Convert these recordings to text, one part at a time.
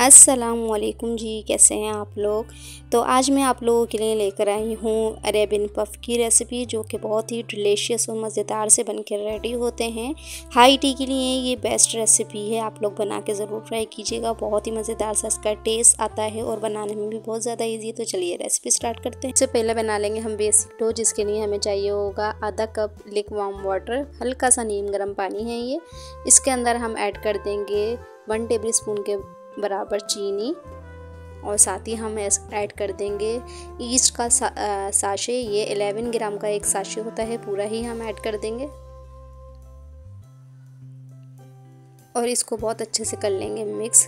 अस्सलामुअलैकुम जी, कैसे हैं आप लोग। तो आज मैं आप लोगों के लिए लेकर आई हूँ अरेबियन पफ़ की रेसिपी, जो कि बहुत ही डिलीशियस और मज़ेदार से बनकर रेडी होते हैं। हाई टी के लिए ये बेस्ट रेसिपी है, आप लोग बना के ज़रूर ट्राई कीजिएगा। बहुत ही मज़ेदार सा इसका टेस्ट आता है और बनाने में भी बहुत ज़्यादा ईजी है। तो चलिए रेसिपी स्टार्ट करते हैं। सबसे पहले बना लेंगे हम बेसिक डो, जिसके लिए हमें चाहिए होगा आधा कप लिक वार्म वाटर, हल्का सा नीम गर्म पानी है ये। इसके अंदर हम ऐड कर देंगे 1 टेबल स्पून के बराबर चीनी, और साथ ही हम ऐड कर देंगे ईस्ट का साशे। ये 11 ग्राम का एक साशे होता है, पूरा ही हम ऐड कर देंगे और इसको बहुत अच्छे से कर लेंगे मिक्स,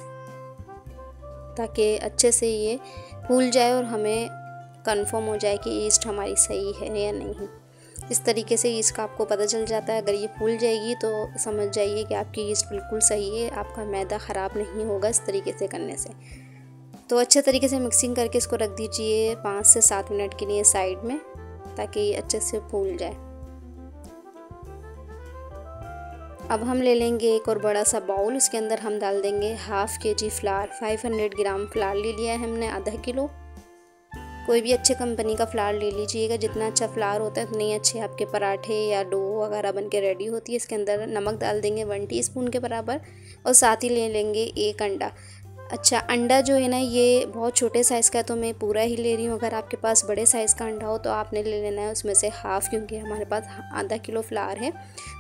ताकि अच्छे से ये फूल जाए और हमें कंफर्म हो जाए कि ईस्ट हमारी सही है या नहीं। इस तरीके से ईस्ट का आपको पता चल जाता है। अगर ये फूल जाएगी तो समझ जाइए कि आपकी ईस्ट बिल्कुल सही है, आपका मैदा ख़राब नहीं होगा इस तरीके से करने से। तो अच्छे तरीके से मिक्सिंग करके इसको रख दीजिए 5 से 7 मिनट के लिए साइड में, ताकि ये अच्छे से फूल जाए। अब हम ले लेंगे एक और बड़ा सा बाउल, इसके अंदर हम डाल देंगे हाफ़ kg फ्लावर। 500 ग्राम फ्लावर ले लिया है हमने, आधा किलो। कोई भी अच्छे कंपनी का फ्लावर ले लीजिएगा, जितना अच्छा फ्लावर होता है उतने अच्छे आपके पराठे या डो वगैरह बन के रेडी होती है। इसके अंदर नमक डाल देंगे 1 टीस्पून के बराबर, और साथ ही ले लेंगे एक अंडा। अच्छा, अंडा जो है ना ये बहुत छोटे साइज़ का है, तो मैं पूरा ही ले रही हूँ। अगर आपके पास बड़े साइज़ का अंडा हो तो आपने ले लेना है उसमें से हाफ़, क्योंकि हमारे पास आधा किलो फ्लावर है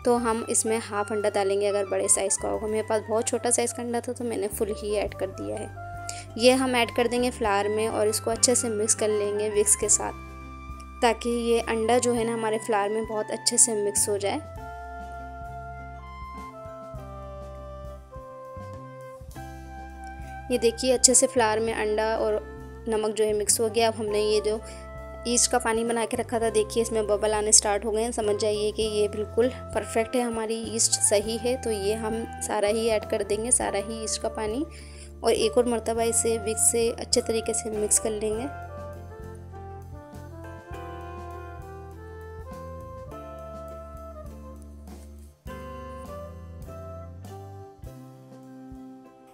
तो हम इसमें हाफ़ अंडा डालेंगे अगर बड़े साइज़ का होगा। मेरे पास बहुत छोटा साइज़ का अंडा था तो मैंने फुल ही ऐड कर दिया है। ये हम ऐड कर देंगे फ्लावर में और इसको अच्छे से मिक्स कर लेंगे विक्स के साथ, ताकि ये अंडा जो है ना हमारे फ्लावर में बहुत अच्छे से मिक्स हो जाए। ये देखिए अच्छे से फ्लावर में अंडा और नमक जो है मिक्स हो गया। अब हमने ये जो ईस्ट का पानी बना के रखा था, देखिए इसमें बबल आने स्टार्ट हो गए हैं। समझ जाइए कि ये बिल्कुल परफेक्ट है, हमारी ईस्ट सही है। तो ये हम सारा ही ऐड कर देंगे, सारा ही ईस्ट का पानी, और एक और मर्तबा इसे विक्स से अच्छे तरीके से मिक्स कर लेंगे।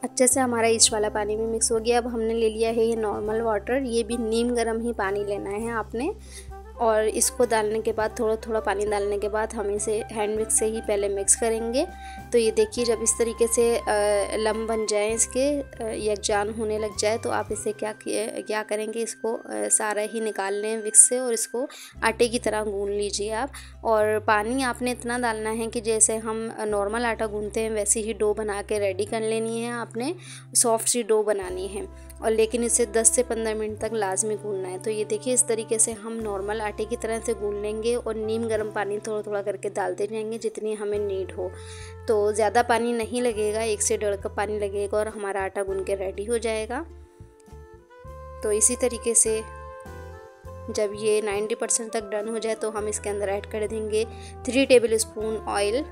अच्छे से हमारा ईस्ट वाला पानी भी मिक्स हो गया। अब हमने ले लिया है ये नॉर्मल वाटर, ये भी नीम गर्म ही पानी लेना है आपने। और इसको डालने के बाद थोड़ा थोड़ा पानी डालने के बाद हम इसे हैंड विक्स से ही पहले मिक्स करेंगे। तो ये देखिए जब इस तरीके से लम बन जाए, इसके यकजान होने लग जाए, तो आप इसे क्या करेंगे, इसको सारा ही निकाल लें विक्स से और इसको आटे की तरह गूंद लीजिए आप। और पानी आपने इतना डालना है कि जैसे हम नॉर्मल आटा गूंदते हैं वैसे ही डो बना के रेडी कर लेनी है आपने। सॉफ्ट सी डो बनानी है, और लेकिन इसे 10 से 15 मिनट तक लाजमी गूंदना है। तो ये देखिए इस तरीके से हम नॉर्मल आटे की तरह से गूंद लेंगे और नीम गर्म पानी थोड़ा थोड़ा करके डालते जाएंगे जितनी हमें नीड हो। तो ज़्यादा पानी नहीं लगेगा, 1 से 1.5 कप पानी लगेगा और हमारा आटा गूंद के रेडी हो जाएगा। तो इसी तरीके से जब ये 90% तक डन हो जाए तो हम इसके अंदर ऐड कर देंगे 3 टेबल स्पून ऑयल,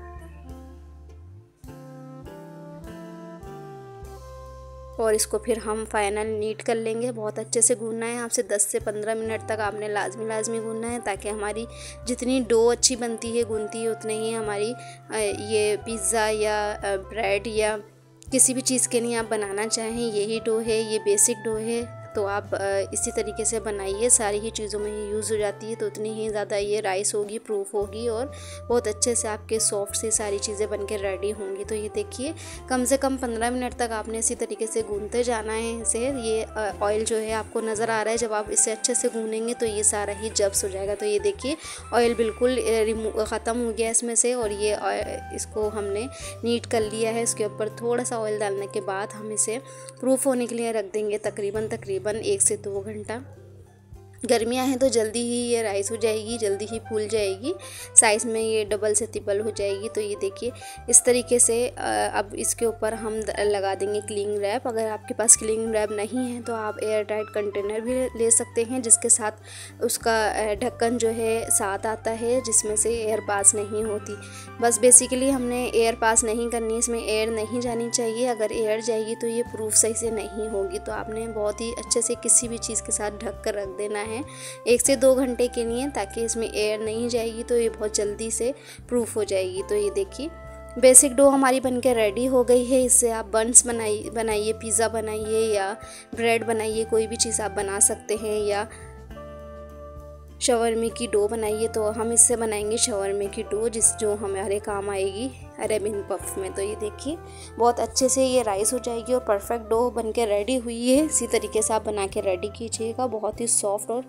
और इसको फिर हम फाइनल नीट कर लेंगे। बहुत अच्छे से गूंदना है आपसे, 10 से 15 मिनट तक आपने लाजमी गूंदना है, ताकि हमारी जितनी डो अच्छी बनती है गूंदती है उतने ही हमारी ये पिज़्ज़ा या ब्रेड या किसी भी चीज़ के लिए आप बनाना चाहें, यही डो है, ये बेसिक डो है। तो आप इसी तरीके से बनाइए, सारी ही चीज़ों में ये यूज़ हो जाती है, तो उतनी ही ज़्यादा ये राइस होगी, प्रूफ होगी, और बहुत अच्छे से आपके सॉफ्ट से सारी चीज़ें बनके रेडी होंगी। तो ये देखिए कम से कम 15 मिनट तक आपने इसी तरीके से गूंदते जाना है इसे। ये ऑयल जो है आपको नज़र आ रहा है, जब आप इसे अच्छे से गूंदेंगे तो ये सारा ही जब्स हो जाएगा। तो ये देखिए ऑयल बिल्कुल ख़त्म हो गया इसमें से, और ये इसको हमने नीट कर लिया है। इसके ऊपर थोड़ा सा ऑयल डालने के बाद हम इसे प्रूफ होने के लिए रख देंगे तकरीबन 1 से 2 घंटा। गर्मियाँ हैं तो जल्दी ही ये राइस हो जाएगी, जल्दी ही फूल जाएगी, साइज़ में ये डबल से ट्रिपल हो जाएगी। तो ये देखिए इस तरीके से अब इसके ऊपर हम लगा देंगे क्लिंग रैप। अगर आपके पास क्लिंग रैप नहीं है तो आप एयर टाइट कंटेनर भी ले सकते हैं, जिसके साथ उसका ढक्कन जो है साथ आता है, जिसमें से एयर पास नहीं होती। बस बेसिकली हमने एयर पास नहीं करनी, इसमें एयर नहीं जानी चाहिए। अगर एयर जाएगी तो ये प्रूफ सही से नहीं होगी। तो आपने बहुत ही अच्छे से किसी भी चीज़ के साथ ढक कर रख देना है 1 से 2 घंटे के लिए, ताकि इसमें एयर नहीं जाएगी तो ये बहुत जल्दी से प्रूफ हो जाएगी। तो ये देखिए बेसिक डो हमारी बनके रेडी हो गई है। इससे आप बन्स बनाइए, पिज़्ज़ा बनाइए या ब्रेड बनाइए, कोई भी चीज़ आप बना सकते हैं, या शवरमे की डो बनाइए। तो हम इससे बनाएंगे शवरमे की डो, जो हमारे काम आएगी अरेबियन पफ में। तो ये देखिए बहुत अच्छे से ये राइस हो जाएगी और परफेक्ट डो बनके रेडी हुई है। इसी तरीके से आप बना के रेडी कीजिएगा, बहुत ही सॉफ्ट और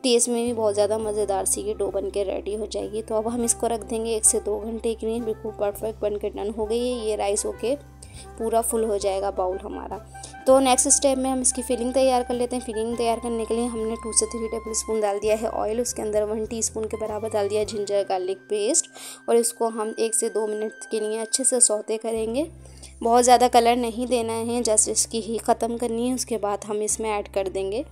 टेस्ट में भी बहुत ज़्यादा मज़ेदार सी ये डो बनके रेडी हो जाएगी। तो अब हम इसको रख देंगे 1 से 2 घंटे के लिए। बिल्कुल परफेक्ट बनके डन हो गई है। ये राइस होके पूरा फुल हो जाएगा बाउल हमारा। तो नेक्स्ट स्टेप में हम इसकी फिलिंग तैयार कर लेते हैं। फिलिंग तैयार करने के लिए हमने 2 से 3 टेबल स्पून डाल दिया है ऑयल। उसके अंदर 1 टीस्पून के बराबर डाल दिया जिंजर गार्लिक पेस्ट, और इसको हम 1 से 2 मिनट के लिए अच्छे से सौते करेंगे। बहुत ज़्यादा कलर नहीं देना है, जस्ट इसकी ही ख़त्म करनी है। उसके बाद हम इसमें ऐड कर देंगे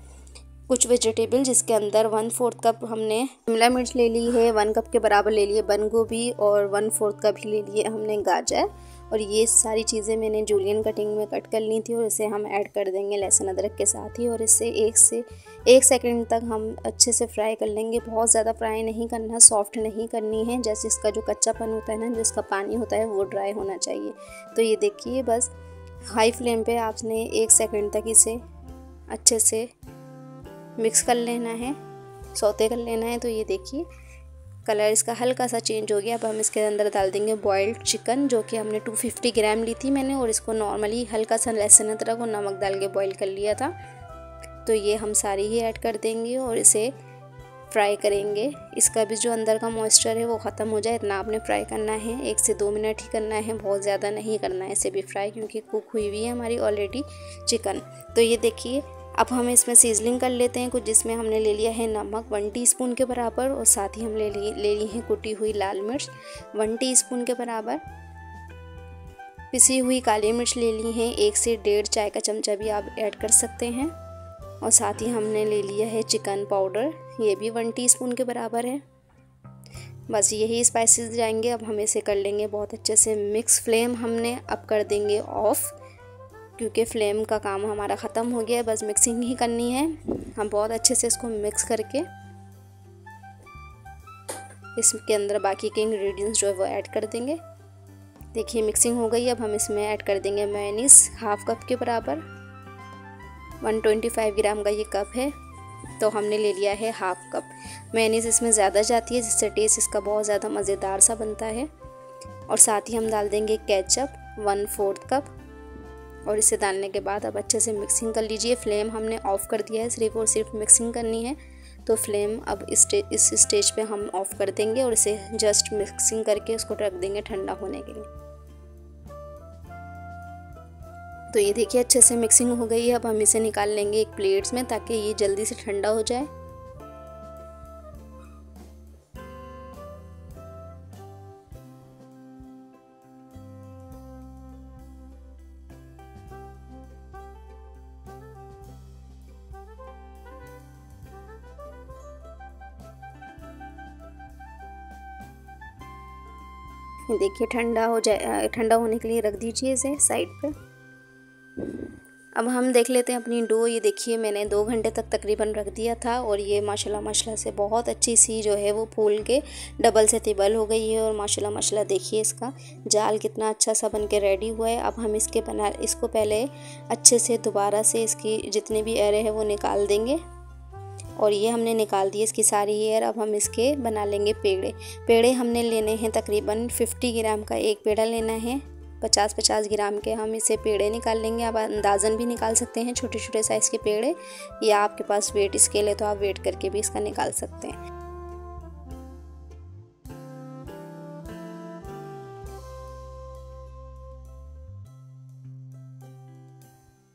कुछ वेजिटेबल, जिसके अंदर 1/4 कप हमने शिमला मिर्च ले ली है, 1 कप के बराबर ले लिए बंद गोभी, और 1/4 कप ही ले लिए हमने गाजर। और ये सारी चीज़ें मैंने जूलियन कटिंग में कट कर ली थी, और इसे हम ऐड कर देंगे लहसुन अदरक के साथ ही। और इसे 1 सेकंड तक हम अच्छे से फ्राई कर लेंगे। बहुत ज़्यादा फ्राई नहीं करना, सॉफ्ट नहीं करनी है। जैसे इसका जो कच्चापन होता है ना, जो इसका पानी होता है, वो ड्राई होना चाहिए। तो ये देखिए बस हाई फ्लेम पे आपने 1 सेकंड तक इसे अच्छे से मिक्स कर लेना है, सौते कर लेना है। तो ये देखिए कलर इसका हल्का सा चेंज हो गया। अब हम इसके अंदर डाल देंगे बॉइल्ड चिकन, जो कि हमने 250 ग्राम ली थी मैंने, और इसको नॉर्मली हल्का सा लहसुन अदरक और नमक डाल के बॉईल कर लिया था। तो ये हम सारी ही ऐड कर देंगे और इसे फ्राई करेंगे। इसका भी जो अंदर का मॉइस्चर है वो ख़त्म हो जाए, इतना आपने फ्राई करना है। 1 से 2 मिनट ही करना है, बहुत ज़्यादा नहीं करना है इसे भी फ्राई, क्योंकि कुक हुई हुई है हमारी ऑलरेडी चिकन। तो ये देखिए अब हम इसमें सीजलिंग कर लेते हैं कुछ, जिसमें हमने ले लिया है नमक 1 टीस्पून के बराबर, और साथ ही हम ले ली है कुटी हुई लाल मिर्च 1 टीस्पून के बराबर। पिसी हुई काली मिर्च ले ली है 1 से 1.5 चाय का चमचा भी आप ऐड कर सकते हैं। और साथ ही हमने ले लिया है चिकन पाउडर, ये भी 1 टीस्पून के बराबर है। बस यही स्पाइसेस जाएंगे। अब हम इसे कर लेंगे बहुत अच्छे से मिक्स। फ्लेम हमने अब कर देंगे ऑफ़, क्योंकि फ्लेम का काम हमारा ख़त्म हो गया है, बस मिक्सिंग ही करनी है। हम बहुत अच्छे से इसको मिक्स करके इसके अंदर बाकी के इंग्रेडिएंट्स जो है वो ऐड कर देंगे। देखिए मिक्सिंग हो गई। अब हम इसमें ऐड कर देंगे मेयोनीज़ 1/2 कप के बराबर। 125 ग्राम का ये कप है, तो हमने ले लिया है 1/2 कप। मेयोनीज़ इसमें ज़्यादा जाती है, जिससे टेस्ट इसका बहुत ज़्यादा मज़ेदार सा बनता है। और साथ ही हम डाल देंगे केचप 1/4 कप, और इसे डालने के बाद अब अच्छे से मिक्सिंग कर लीजिए। फ्लेम हमने ऑफ़ कर दिया है, सिर्फ और सिर्फ मिक्सिंग करनी है। तो फ्लेम अब इस स्टेज पे हम ऑफ़ कर देंगे और इसे जस्ट मिक्सिंग करके उसको रख देंगे ठंडा होने के लिए। तो ये देखिए अच्छे से मिक्सिंग हो गई है। अब हम इसे निकाल लेंगे एक प्लेट्स में, ताकि ये जल्दी से ठंडा हो जाए। देखिए ठंडा होने के लिए रख दीजिए इसे साइड पे। अब हम देख लेते हैं अपनी डो। ये देखिए मैंने 2 घंटे तक तकरीबन रख दिया था, और ये माशाल्लाह से बहुत अच्छी सी जो है वो फूल के डबल से तिबल हो गई है। और माशाल्लाह देखिए इसका जाल कितना अच्छा सा बन के रेडी हुआ है। अब हम इसको पहले अच्छे से दोबारा से इसकी जितने भी एयर है वो निकाल देंगे, और ये हमने निकाल दी इसकी सारी एयर। अब हम इसके बना लेंगे पेड़े हमने लेने हैं तकरीबन 50 ग्राम का एक पेड़ा लेना है। 50-50 ग्राम के हम इसे पेड़े निकाल लेंगे। आप अंदाज़न भी निकाल सकते हैं छोटे छोटे साइज़ के पेड़े, या आपके पास वेट स्केल है तो आप वेट करके भी इसका निकाल सकते हैं।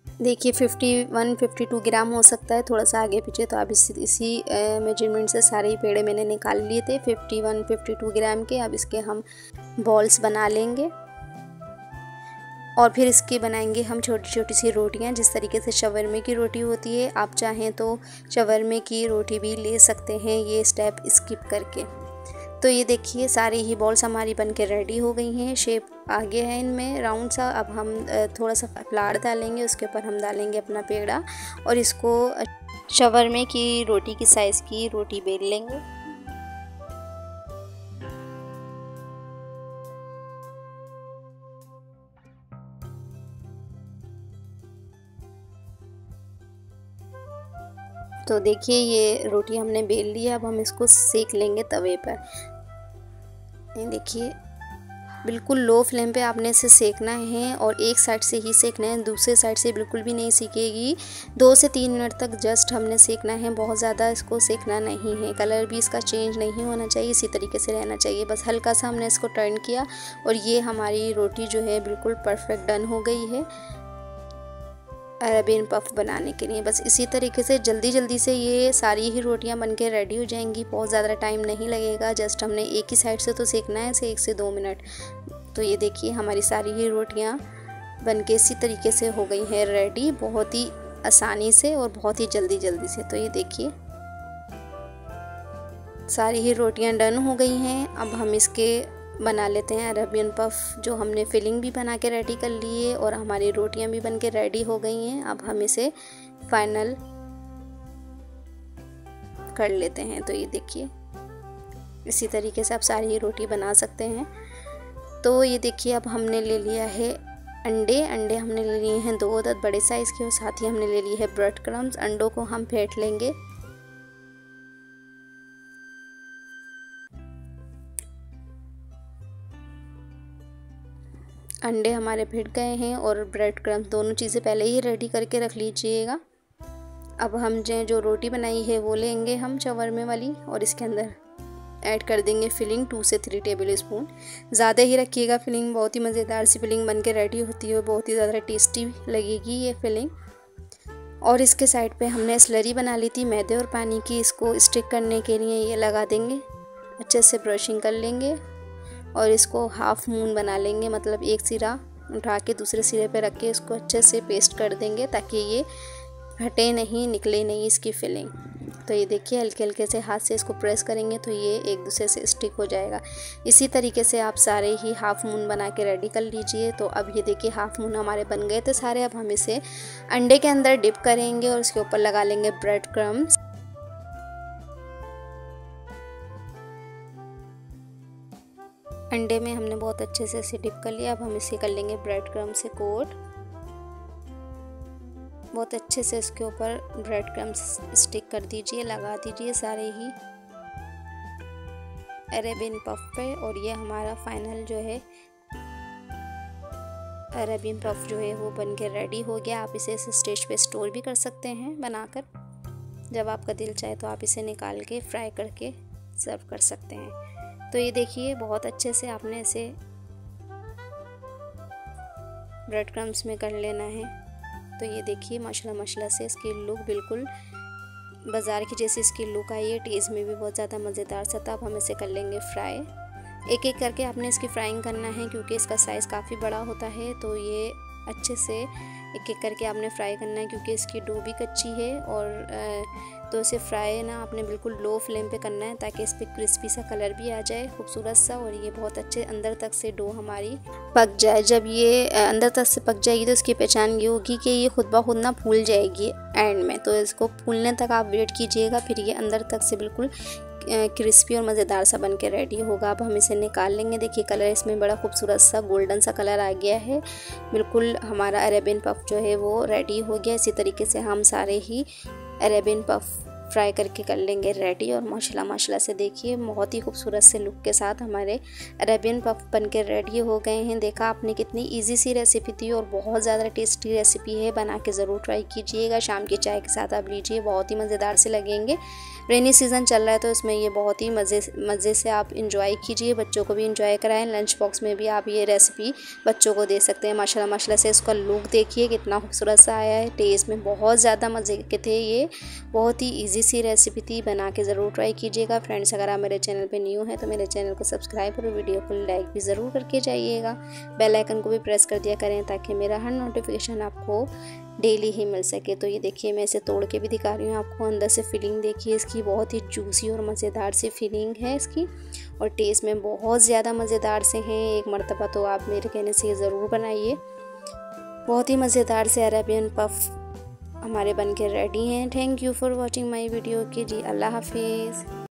देखिए 51-52 ग्राम हो सकता है, थोड़ा सा आगे पीछे। तो आप इसी मेजरमेंट से सारे ही पेड़े मैंने निकाल लिए थे 51-52 ग्राम के। अब इसके हम बॉल्स बना लेंगे, और फिर इसकी बनाएंगे हम छोटी छोटी सी रोटियां, जिस तरीके से शवरमे की रोटी होती है। आप चाहें तो शवरमे की रोटी भी ले सकते हैं ये स्टेप स्किप करके। तो ये देखिए सारी ही बॉल्स हमारी बनके रेडी हो गई हैं। शेप आ गया है इनमें राउंड सा। अब हम थोड़ा सा फ्लावर डालेंगे, उसके ऊपर हम डालेंगे अपना पेड़ा, और इसको शवरमे की रोटी की साइज़ की रोटी बेल लेंगे। तो देखिए ये रोटी हमने बेल ली है, अब हम इसको सेक लेंगे तवे पर। ये देखिए बिल्कुल लो फ्लेम पे आपने इसे सेकना है और एक साइड से ही सेकना है, दूसरे साइड से बिल्कुल भी नहीं सेकेगी। 2 से 3 मिनट तक जस्ट हमने सेकना है, बहुत ज़्यादा इसको सेकना नहीं है। कलर भी इसका चेंज नहीं होना चाहिए, इसी तरीके से रहना चाहिए। बस हल्का सा हमने इसको टर्न किया और ये हमारी रोटी जो है बिल्कुल परफेक्ट डन हो गई है अरेबियन पफ बनाने के लिए। बस इसी तरीके से जल्दी जल्दी से ये सारी ही रोटियां बनके रेडी हो जाएंगी, बहुत ज़्यादा टाइम नहीं लगेगा। जस्ट हमने एक ही साइड से तो सेकना है इसे 1 से 2 मिनट। तो ये देखिए हमारी सारी ही रोटियां बनके इसी तरीके से हो गई हैं रेडी, बहुत ही आसानी से और बहुत ही जल्दी से। तो ये देखिए सारी ही रोटियां डन हो गई हैं। अब हम इसके बना लेते हैं अरेबियन पफ, जो हमने फिलिंग भी बना के रेडी कर ली है और हमारी रोटियां भी बन के रेडी हो गई हैं। अब हम इसे फाइनल कर लेते हैं। तो ये देखिए इसी तरीके से आप सारी ही रोटी बना सकते हैं। तो ये देखिए अब हमने ले लिया है अंडे हमने ले लिए हैं 2 अदद बड़े साइज़ के और साथ ही हमने ले ली है ब्रेड क्रम्स। अंडों को हम फेंट लेंगे। अंडे हमारे फिट गए हैं और ब्रेड क्रम्स, दोनों चीज़ें पहले ही रेडी करके रख लीजिएगा। अब हम जो रोटी बनाई है वो लेंगे हम शवरमे वाली और इसके अंदर ऐड कर देंगे फिलिंग 2 से 3 टेबल स्पून। ज़्यादा ही रखिएगा फिलिंग, बहुत ही मज़ेदार सी फिलिंग बन के रेडी होती है और बहुत ही ज़्यादा टेस्टी लगेगी ये फिलिंग। और इसके साइड पे हमने स्लरी बना ली थी मैदे और पानी की, इसको स्टिक करने के लिए ये लगा देंगे। अच्छे से ब्रशिंग कर लेंगे और इसको हाफ मून बना लेंगे, मतलब एक सिरा उठा के दूसरे सिरे पे रख के इसको अच्छे से पेस्ट कर देंगे ताकि ये हटे नहीं, निकले नहीं इसकी फिलिंग। तो ये देखिए हल्के हल्के से हाथ से इसको प्रेस करेंगे तो ये एक दूसरे से स्टिक हो जाएगा। इसी तरीके से आप सारे ही हाफ मून बना के रेडी कर लीजिए। तो अब ये देखिए हाफ मून हमारे बन गए थे सारे। अब हम इसे अंडे के अंदर डिप करेंगे और उसके ऊपर लगा लेंगे ब्रेड क्रम्स। अंडे में हमने बहुत अच्छे से इसे डिप कर लिया। अब हम इसे कर लेंगे ब्रेड क्रम्ब से कोट। बहुत अच्छे से इसके ऊपर ब्रेड क्रम्स स्टिक कर दीजिए, लगा दीजिए सारे ही अरेबियन पफ पे। और ये हमारा फाइनल जो है अरेबियन पफ जो है वो बन के रेडी हो गया। आप इसे स्टेज पे स्टोर भी कर सकते हैं बनाकर, जब आपका दिल चाहे तो आप इसे निकाल के फ्राई करके सर्व कर सकते हैं। तो ये देखिए बहुत अच्छे से आपने इसे ब्रेड क्रम्स में कर लेना है। तो ये देखिए माशाल्लाह से इसकी लुक बिल्कुल बाज़ार की जैसी इसकी लुक आई है, टेस्ट में भी बहुत ज़्यादा मज़ेदार सा था। अब हम इसे कर लेंगे फ्राई। एक एक करके आपने इसकी फ्राइंग करना है क्योंकि इसका साइज़ काफ़ी बड़ा होता है। तो ये अच्छे से एक एक करके आपने फ्राई करना है क्योंकि इसकी डो भी कच्ची है। और तो इसे फ्राई ना आपने बिल्कुल लो फ्लेम पे करना है ताकि इस पर क्रिस्पी सा कलर भी आ जाए खूबसूरत सा, और ये बहुत अच्छे अंदर तक से डो हमारी पक जाए। जब ये अंदर तक से पक जाएगी तो इसकी पहचान ये होगी कि ये खुद ब खुद ना फूल जाएगी एंड में। तो इसको फूलने तक आप वेट कीजिएगा, फिर ये अंदर तक से बिल्कुल क्रिस्पी और मज़ेदार सा बन के रेडी होगा। अब हम इसे निकाल लेंगे। देखिए कलर इसमें बड़ा खूबसूरत सा गोल्डन सा कलर आ गया है। बिल्कुल हमारा अरेबियन पफ जो है वो रेडी हो गया। इसी तरीके से हम सारे ही अरेबियन पफ फ्राई करके कर लेंगे रेडी। और माशाल्लाह से देखिए बहुत ही खूबसूरत से लुक के साथ हमारे अरेबियन पफ बन के रेडी हो गए हैं। देखा आपने कितनी इजी सी रेसिपी थी और बहुत ज़्यादा टेस्टी रेसिपी है, बना के ज़रूर ट्राई कीजिएगा। शाम की चाय के साथ आप लीजिए, बहुत ही मज़ेदार से लगेंगे। रेनी सीज़न चल रहा है तो इसमें ये बहुत ही मज़े से आप इंजॉय कीजिए, बच्चों को भी इंजॉय कराएं। लंच बॉक्स में भी आप ये रेसिपी बच्चों को दे सकते हैं। माशाल्लाह से इसका लुक देखिए कितना खूबसूरत सा आया है। टेस्ट में बहुत ज़्यादा मज़े के थे, ये बहुत ही ईजी सी रेसिपी थी, बना के ज़रूर ट्राई कीजिएगा। फ्रेंड्स अगर आप मेरे चैनल पे न्यू हैं तो मेरे चैनल को सब्सक्राइब और वीडियो को लाइक भी ज़रूर करके जाइएगा। बेल आइकन को भी प्रेस कर दिया करें ताकि मेरा हर नोटिफिकेशन आपको डेली ही मिल सके। तो ये देखिए मैं इसे तोड़ के भी दिखा रही हूँ आपको। अंदर से फिलिंग देखिए इसकी, बहुत ही जूसी और मज़ेदार सी फिलिंग है इसकी, और टेस्ट में बहुत ज़्यादा मज़ेदार से हैं। एक मरतबा तो आप मेरे कहने से ये ज़रूर बनाइए। बहुत ही मज़ेदार से अरेबियन पफ हमारे बन के रेडी हैं। Thank you for watching my video की जी। अल्लाह हाफिज़।